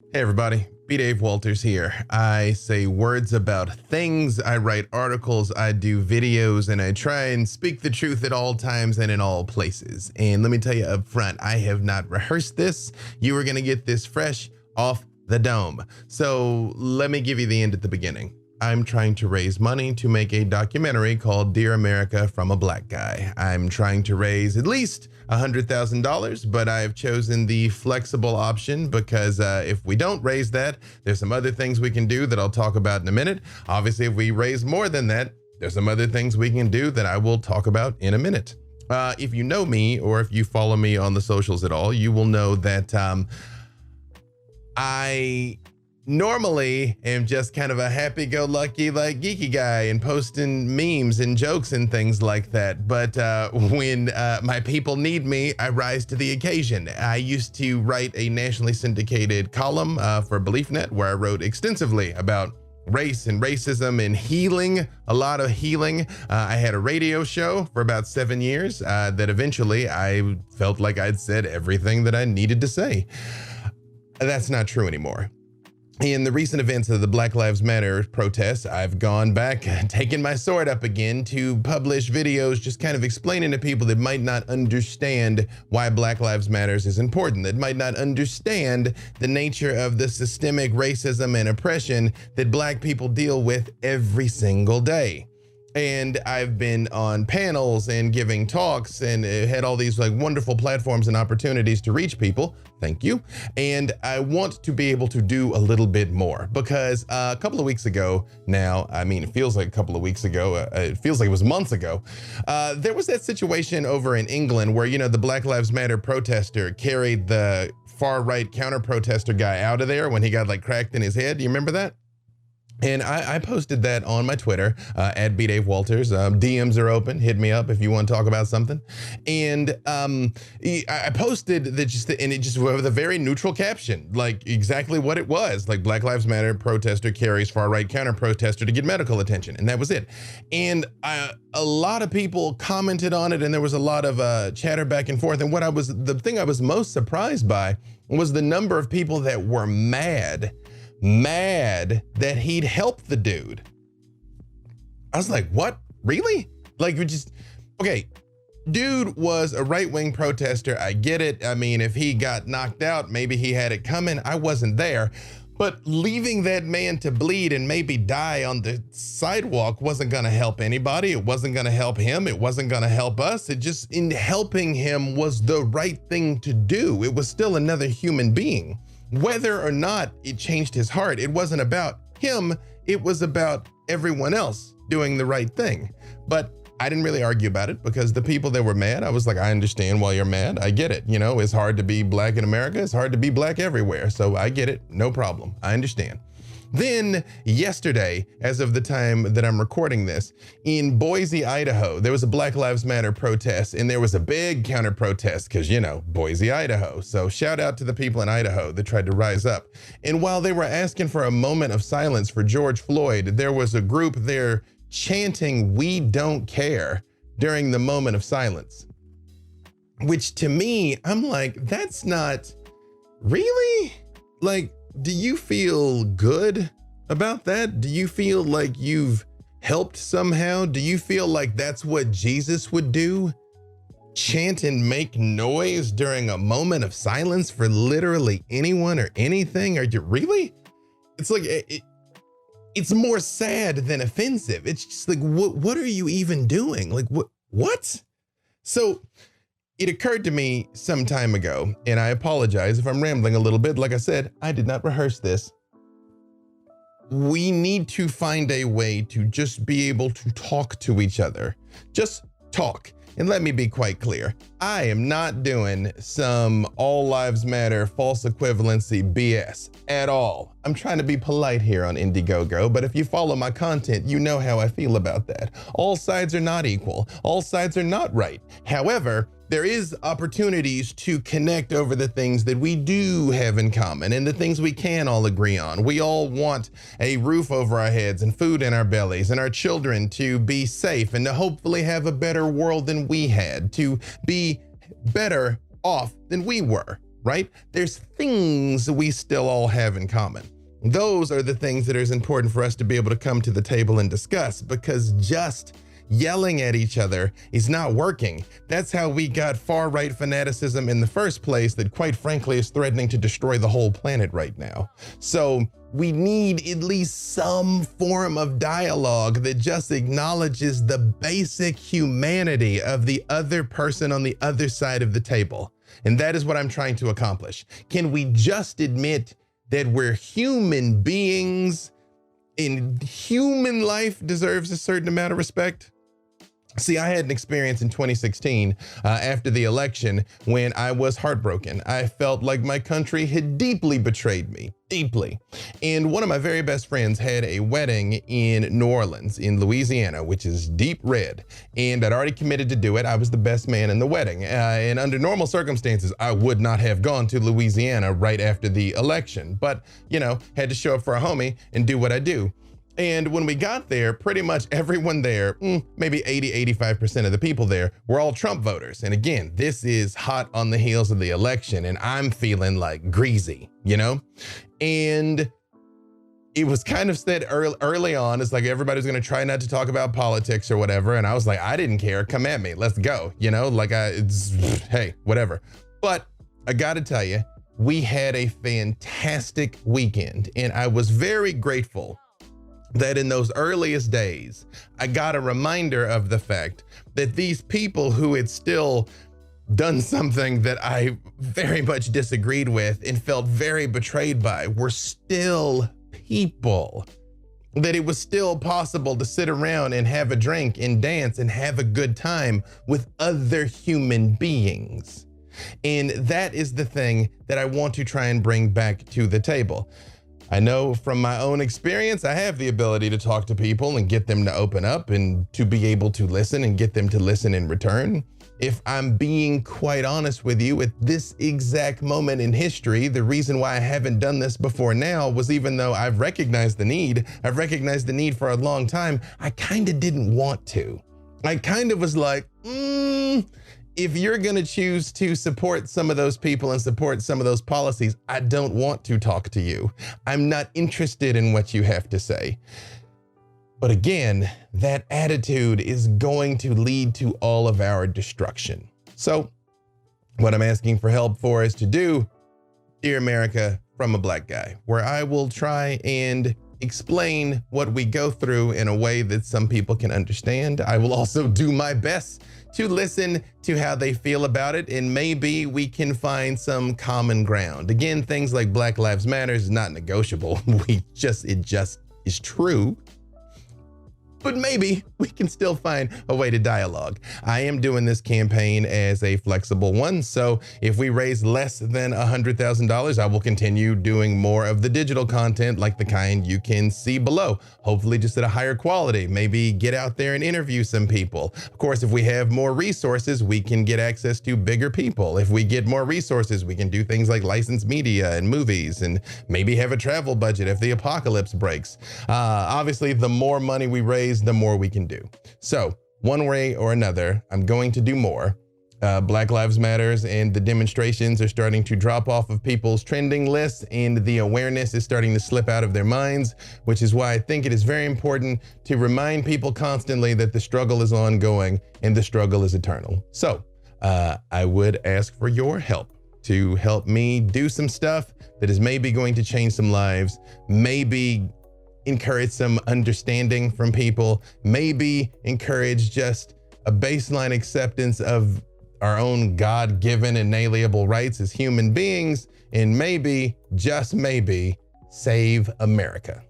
Hey everybody, B. Dave Walters here. I say words about things, I write articles, I do videos, and I try and speak the truth at all times and in all places. And let me tell you up front, I have not rehearsed this. You are gonna get this fresh off the dome. So let me give you the end at the beginning. I'm trying to raise money to make a documentary called Dear America from a Black Guy. I'm trying to raise at least $100,000, but I've chosen the flexible option because if we don't raise that, there's some other things we can do that I'll talk about in a minute. Obviously, if we raise more than that, there's some other things we can do that I will talk about in a minute. If you know me or if you follow me on the socials at all, you will know that I normally am just kind of a happy-go-lucky, like geeky guy and posting memes and jokes and things like that. But when my people need me, I rise to the occasion. I used to write a nationally syndicated column for BeliefNet where I wrote extensively about race and racism and healing, a lot of healing. I had a radio show for about 7 years that eventually I felt like I'd said everything that I needed to say. That's not true anymore. In the recent events of the Black Lives Matter protests, I've gone back, taken my sword up again to publish videos just kind of explaining to people that might not understand why Black Lives Matters is important, that might not understand the nature of the systemic racism and oppression that Black people deal with every single day. And I've been on panels and giving talks and had all these like wonderful platforms and opportunities to reach people. Thank you. And I want to be able to do a little bit more because a couple of weeks ago now, I mean, it feels like a couple of weeks ago, it feels like it was months ago. There was that situation over in England where, you know, the Black Lives Matter protester carried the far right counter protester guy out of there when he got like cracked in his head. Do you remember that? And I posted that on my Twitter, at B. Dave Walters. DMs are open. Hit me up if you want to talk about something. And I posted that and it just with a very neutral caption, like exactly what it was. Like Black Lives Matter protester carries far-right counter-protester to get medical attention. And that was it. And a lot of people commented on it and there was a lot of chatter back and forth. And the thing I was most surprised by was the number of people that were mad that he'd helped the dude. I was like, what? Really? Like, okay, dude was a right-wing protester. I get it. I mean, if he got knocked out, maybe he had it coming. I wasn't there. But leaving that man to bleed and maybe die on the sidewalk wasn't going to help anybody. It wasn't going to help him. It wasn't going to help us. It just, in helping him was the right thing to do. It was still another human being. Whether or not it changed his heart, it wasn't about him, it was about everyone else doing the right thing. But I didn't really argue about it because the people that were mad, I was like, I understand why you're mad. I get it. You know, it's hard to be Black in America. It's hard to be Black everywhere. So I get it. No problem. I understand. Then yesterday, as of the time that I'm recording this, in Boise, Idaho, there was a Black Lives Matter protest and there was a big counter protest because, you know, Boise, Idaho. So shout out to the people in Idaho that tried to rise up. And while they were asking for a moment of silence for George Floyd, there was a group there chanting, "We don't care," during the moment of silence. Which to me, I'm like, that's not really like, do you feel good about that? Do you feel like you've helped somehow? Do you feel like that's what Jesus would do? Chant and make noise during a moment of silence for literally anyone or anything? Are you really? It's like, it's more sad than offensive. It's just like, what are you even doing? Like, what? So it occurred to me some time ago, and I apologize if I'm rambling a little bit. Like I said, I did not rehearse this. We need to find a way to just be able to talk to each other. Just talk. And let me be quite clear. I am not doing some all lives matter false equivalency BS at all. I'm trying to be polite here on IndieGoGo, but if you follow my content, you know how I feel about that. All sides are not equal. All sides are not right. However, there is opportunities to connect over the things that we do have in common and the things we can all agree on. We all want a roof over our heads and food in our bellies and our children to be safe and to hopefully have a better world than we had, to be better off than we were. right? There's things we still all have in common. Those are the things that is important for us to be able to come to the table and discuss, because just yelling at each other is not working. That's how we got far-right fanaticism in the first place that, quite frankly, is threatening to destroy the whole planet right now. So we need at least some form of dialogue that just acknowledges the basic humanity of the other person on the other side of the table. And that is what I'm trying to accomplish. Can we just admit that we're human beings and human life deserves a certain amount of respect? See, I had an experience in 2016 after the election when I was heartbroken. I felt like my country had deeply betrayed me, deeply. And one of my very best friends had a wedding in New Orleans, in Louisiana, which is deep red. And I'd already committed to do it. I was the best man in the wedding. And under normal circumstances, I would not have gone to Louisiana right after the election. But, you know, had to show up for a homie and do what I do. And when we got there, pretty much everyone there, maybe 85% of the people there were all Trump voters. And again, this is hot on the heels of the election, and I'm feeling like greasy, you know? And it was kind of said early on, it's like everybody's gonna try not to talk about politics or whatever. And I was like, I didn't care, come at me, let's go, you know? Like, hey, whatever. But I gotta tell you, we had a fantastic weekend, and I was very grateful that in those earliest days, I got a reminder of the fact that these people who had still done something that I very much disagreed with and felt very betrayed by were still people. That it was still possible to sit around and have a drink and dance and have a good time with other human beings. And that is the thing that I want to try and bring back to the table. I know from my own experience, I have the ability to talk to people and get them to open up and to be able to listen and get them to listen in return. If I'm being quite honest with you, at this exact moment in history, the reason why I haven't done this before now was, even though I've recognized the need for a long time, I kind of didn't want to. I kind of was like, if you're gonna choose to support some of those people and support some of those policies, I don't want to talk to you. I'm not interested in what you have to say. But again, that attitude is going to lead to all of our destruction. So what I'm asking for help for is to do Dear America from a Black Guy, where I will try and explain what we go through in a way that some people can understand. I will also do my best to listen to how they feel about it, and maybe we can find some common ground. Again, things like Black Lives Matter is not negotiable. It just is true. But maybe we can still find a way to dialogue. I am doing this campaign as a flexible one, so if we raise less than $100,000, I will continue doing more of the digital content like the kind you can see below, hopefully just at a higher quality. Maybe get out there and interview some people. Of course, if we have more resources, we can get access to bigger people. If we get more resources, we can do things like licensed media and movies, and maybe have a travel budget if the apocalypse breaks. Obviously, the more money we raise, the more we can do. So one way or another, I'm going to do more. Black Lives Matters and the demonstrations are starting to drop off of people's trending lists, and the awareness is starting to slip out of their minds, which is why I think it is very important to remind people constantly that the struggle is ongoing and the struggle is eternal. So I would ask for your help to help me do some stuff that is maybe going to change some lives, maybe encourage some understanding from people, maybe encourage just a baseline acceptance of our own God-given inalienable rights as human beings, and maybe, just maybe, save America.